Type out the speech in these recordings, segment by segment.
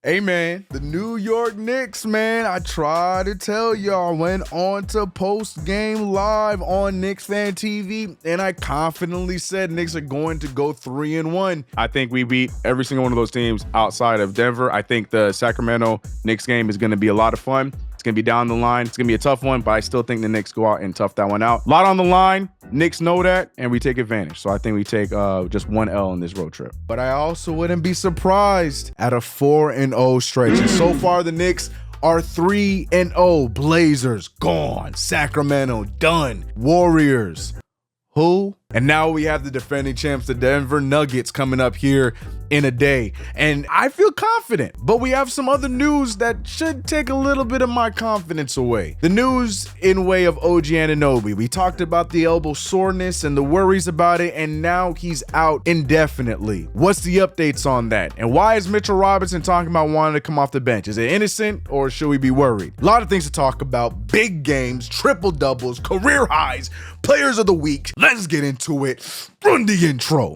Hey man, the New York Knicks, man, I tried to tell y'all, went on to post-game live on Knicks Fan TV, and I confidently said Knicks are going to go 3-1. I think we beat every single one of those teams outside of Denver. I think the Sacramento Knicks game is going to be a lot of fun. It's going to be down the line. It's going to be a tough one, but I still think the Knicks go out and tough that one out. A lot on the line. Knicks know that, and we take advantage. So I think we take just one L in this road trip. But I also wouldn't be surprised at a 4-0 stretch. And so far, the Knicks are 3-0. Blazers, gone. Sacramento, done. Warriors, who? And now we have the defending champs, the Denver Nuggets, coming up here in a day. And I feel confident, but we have some other news that should take a little bit of my confidence away. The news in way of OG Anunoby. We talked about the elbow soreness and the worries about it, and now he's out indefinitely. What's the updates on that? And why is Mitchell Robinson talking about wanting to come off the bench? Is it innocent or should we be worried? A lot of things to talk about. Big games, triple doubles, career highs, players of the week. Let's get into it. Run the intro.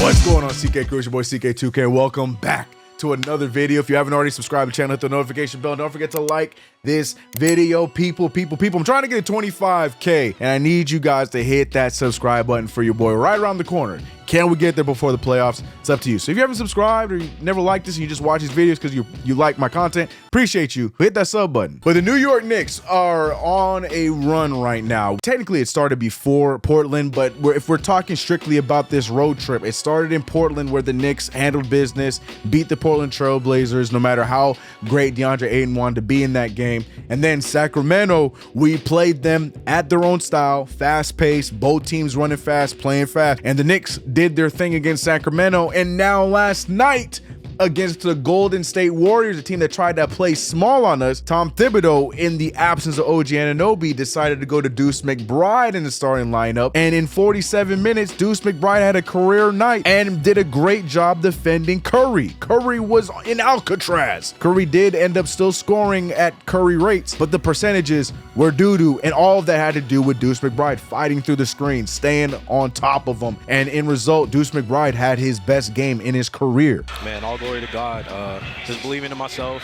What's going on, CK Crew? It's your boy CK2K, and welcome back to another video. If you haven't already subscribed to the channel, hit the notification bell. Don't forget to like this video. People. I'm trying to get to 25K, and I need you guys to hit that subscribe button for your boy right around the corner. Can we get there before the playoffs? It's up to you. So if you haven't subscribed or you never liked this and you just watch these videos because you like my content, appreciate you. Hit that sub button. But the New York Knicks are on a run right now. Technically, it started before Portland, but if we're talking strictly about this road trip, it started in Portland where the Knicks handled business, beat the Portland Trail Blazers, no matter how great DeAndre Ayton wanted to be in that game. And then Sacramento, we played them at their own style, fast-paced, both teams running fast, playing fast. And the Knicks did their thing against Sacramento, and now last night against the Golden State Warriors, a team that tried to play small on us, Tom Thibodeau, in the absence of OG Anunoby, decided to go to Deuce McBride in the starting lineup, and in 47 minutes, Deuce McBride had a career night and did a great job defending Curry. Curry was in Alcatraz. Curry did end up still scoring at Curry rates, but the percentages were doo-doo, and all of that had to do with Deuce McBride fighting through the screen, staying on top of them, and in result, Deuce McBride had his best game in his career. Man, all glory to God. Just believing in myself,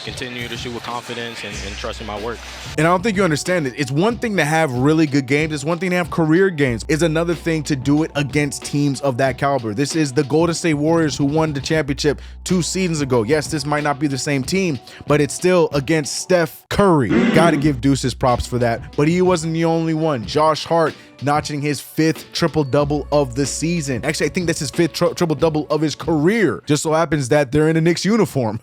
continue to shoot with confidence and trusting my work. And I don't think you understand it. It's one thing to have really good games. It's one thing to have career games. It's another thing to do it against teams of that caliber. This is the Golden State Warriors who won the championship 2 seasons ago. Yes, this might not be the same team, but it's still against Steph Curry. Got to give Deuce his props for that. But he wasn't the only one. Josh Hart notching his 5th triple-double of the season. Actually, I think that's his 5th triple-double of his career. Just so happens that they're in a Knicks uniform.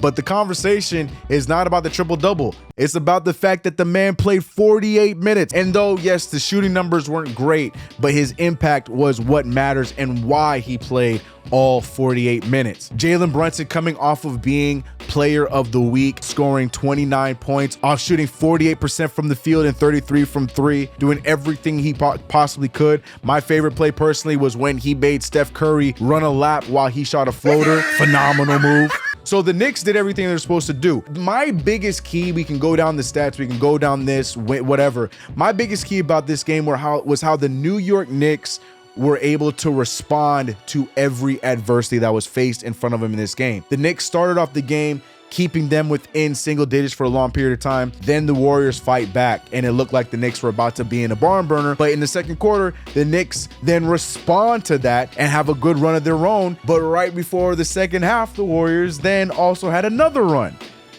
But the conversation is not about the triple-double. It's about the fact that the man played 48 minutes. And though, yes, the shooting numbers weren't great, but his impact was what matters and why he played all 48 minutes. Jalen Brunson coming off of being player of the week, scoring 29 points, off shooting 48% from the field and 33 from 3, doing everything he possibly could. My favorite play personally was when he made Steph Curry run a lap while he shot a floater. Phenomenal move. So the Knicks did everything they're supposed to do. My biggest key, we can go down the stats, we can go down this, whatever. My biggest key about this game was how the New York Knicks were able to respond to every adversity that was faced in front of them in this game. The Knicks started off the game keeping them within single digits for a long period of time. Then the Warriors fight back, and it looked like the Knicks were about to be in a barn burner. But in the second quarter, the Knicks then respond to that and have a good run of their own. But right before the second half, the Warriors then also had another run.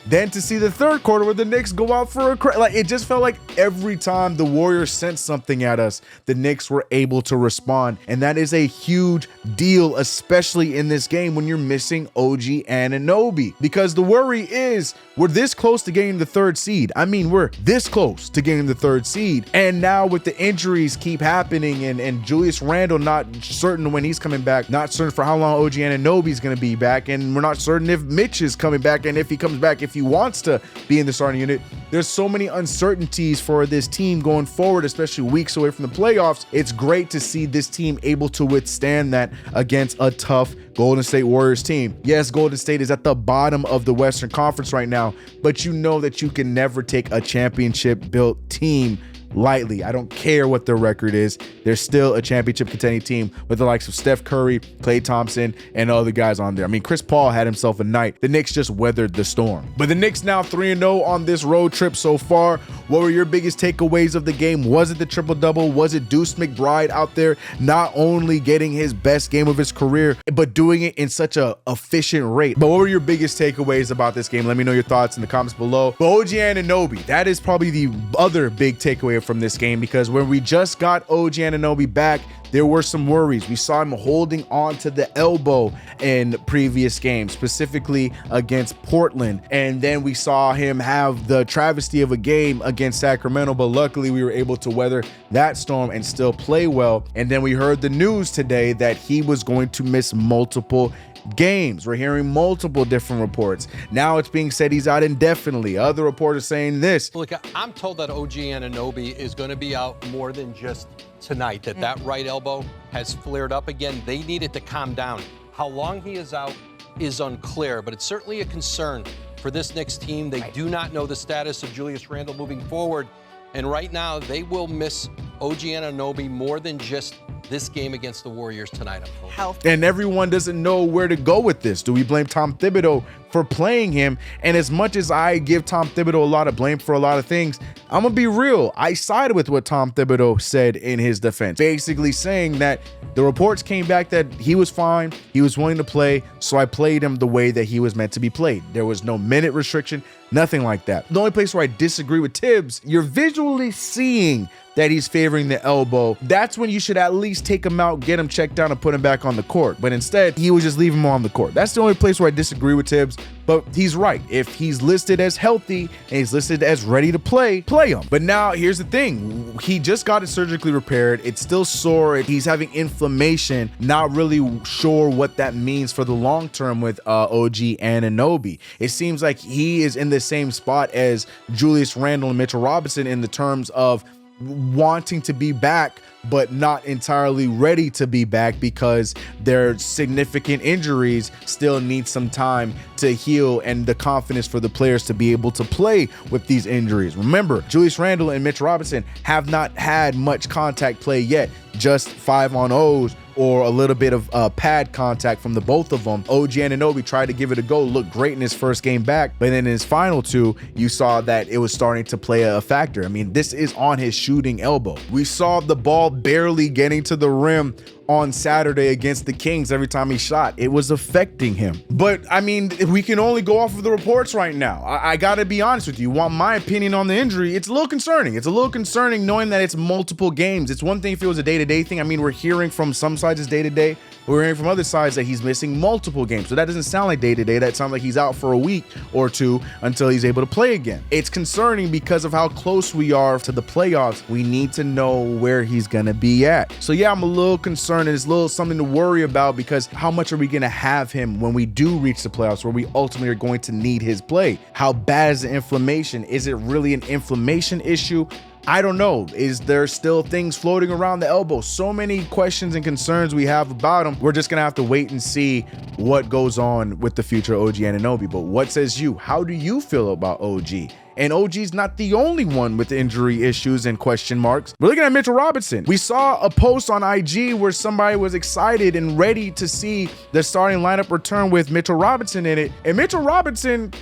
Then to see the third quarter where the Knicks go out for a like, it just felt like every time the Warriors sent something at us, the Knicks were able to respond. And that is a huge deal, especially in this game when you're missing OG Anunoby. Because the worry is we're this close to getting the 3rd seed. I mean, we're this close to getting the 3rd seed. And now with the injuries keep happening and Julius Randle not certain when he's coming back, not certain for how long OG Anunoby is going to be back. And we're not certain if Mitch is coming back and if he comes back, if he wants to be in the starting unit. There's so many uncertainties for this team going forward, especially weeks away from the playoffs. It's great to see this team able to withstand that against a tough Golden State Warriors team. Yes, Golden State is at the bottom of the Western Conference right now, but you know that you can never take a championship built team lightly. I don't care what their record is. They're still a championship contending team with the likes of Steph Curry, Klay Thompson, and other guys on there. I mean, Chris Paul had himself a night. The Knicks just weathered the storm. But the Knicks now 3-0 on this road trip so far. What were your biggest takeaways of the game? Was it the triple-double? Was it Deuce McBride out there not only getting his best game of his career, but doing it in such a efficient rate? But what were your biggest takeaways about this game? Let me know your thoughts in the comments below. But OG Anunoby, that is probably the other big takeaway from this game, because when we just got OG Anunoby back, there were some worries. We saw him holding on to the elbow in previous games, specifically against Portland. And then we saw him have the travesty of a game against Sacramento, but luckily we were able to weather that storm and still play well. And then we heard the news today that he was going to miss multiple games. We're hearing multiple different reports. Now it's being said he's out indefinitely. Other reports are saying this. Look, I'm told that OG Anunoby is going to be out more than just tonight, that right elbow has flared up again. They need it to calm down. How long he is out is unclear, but it's certainly a concern for this Knicks team. They do not know the status of Julius Randle moving forward, and right now they will miss OG Anunoby more than just this game against the Warriors tonight, I'm told. And everyone doesn't know where to go with this. Do we blame Tom Thibodeau for playing him? And as much as I give Tom Thibodeau a lot of blame for a lot of things, I'm gonna be real. I sided with what Tom Thibodeau said in his defense, basically saying that the reports came back that he was fine, he was willing to play, so I played him the way that he was meant to be played. There was no minute restriction, nothing like that. The only place where I disagree with Tibbs, you're visually seeing that he's favoring the elbow. That's when you should at least take him out, get him checked down, and put him back on the court. But instead, he would just leave him on the court. That's the only place where I disagree with Tibbs. But he's right. If he's listed as healthy and he's listed as ready to play, play him. But now here's the thing. He just got it surgically repaired. It's still sore. He's having inflammation. Not really sure what that means for the long term with OG Anunoby. It seems like he is in the same spot as Julius Randle and Mitchell Robinson in the terms of wanting to be back but not entirely ready to be back because their significant injuries still need some time to heal and the confidence for the players to be able to play with these injuries. Remember, Julius Randle and Mitch Robinson have not had much contact play yet, just 5-on-0s or a little bit of pad contact from the both of them. OG Anunoby tried to give it a go, looked great in his first game back, but then in his final two, you saw that it was starting to play a factor. I mean, this is on his shooting elbow. We saw the ball barely getting to the rim on Saturday against the Kings. Every time he shot, it was affecting him. But I mean, we can only go off of the reports right now. I gotta be honest with you. Want my opinion on the injury? It's a little concerning. It's a little concerning knowing that it's multiple games. It's one thing if it was a day-to-day thing. I mean, we're hearing from some sides it's day-to-day. We're hearing from other sides that he's missing multiple games. So that doesn't sound like day-to-day. That sounds like he's out for a week or two until he's able to play again. It's concerning because of how close we are to the playoffs. We need to know where he's gonna be at. So yeah, I'm a little concerned. It's a little something to worry about because how much are we gonna have him when we do reach the playoffs where we ultimately are going to need his play? How bad is the inflammation? Is it really an inflammation issue? I don't know. Is there still things floating around the elbow? So many questions and concerns we have about him. We're just gonna have to wait and see what goes on with the future OG Anunoby. But what says you? How do you feel about OG? And OG's not the only one with injury issues and question marks. We're looking at Mitchell Robinson. We saw a post on IG where somebody was excited and ready to see the starting lineup return with Mitchell Robinson in it. And Mitchell Robinson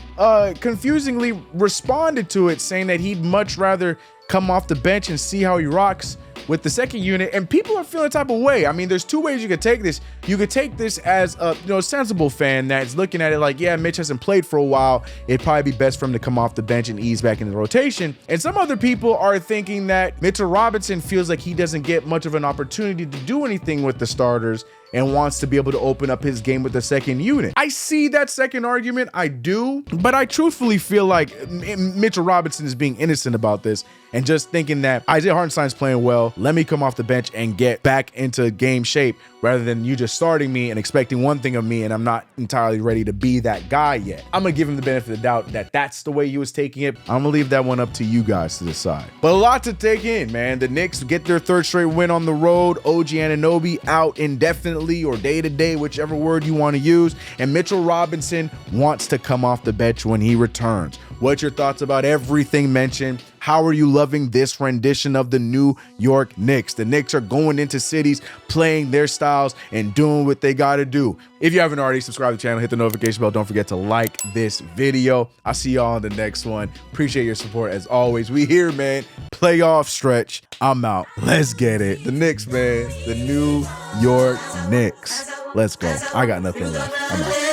confusingly responded to it, saying that he'd much rather come off the bench and see how he rocks with the second unit. And people are feeling the type of way. I mean, there's two ways you could take this. You could take this as a sensible fan that's looking at it like, yeah, Mitch hasn't played for a while. It'd probably be best for him to come off the bench and ease back into the rotation. And some other people are thinking that Mitchell Robinson feels like he doesn't get much of an opportunity to do anything with the starters and wants to be able to open up his game with the second unit. I see that second argument, I do, but I truthfully feel like Mitchell Robinson is being innocent about this and just thinking that Isaiah Hartenstein's playing well, let me come off the bench and get back into game shape rather than you just starting me and expecting one thing of me and I'm not entirely ready to be that guy yet. I'm gonna give him the benefit of the doubt that that's the way he was taking it. I'm gonna leave that one up to you guys to decide. But a lot to take in, man. The Knicks get their third straight win on the road. OG Anunoby out indefinitely or day-to-day, whichever word you want to use. And Mitchell Robinson wants to come off the bench when he returns. What's your thoughts about everything mentioned? How are you loving this rendition of the New York Knicks? The Knicks are going into cities, playing their styles, and doing what they got to do. If you haven't already, subscribe to the channel, hit the notification bell. Don't forget to like this video. I'll see y'all on the next one. Appreciate your support as always. We here, man. Playoff stretch. I'm out. Let's get it. The Knicks, man. The New York Knicks. Let's go. I got nothing left. I'm out.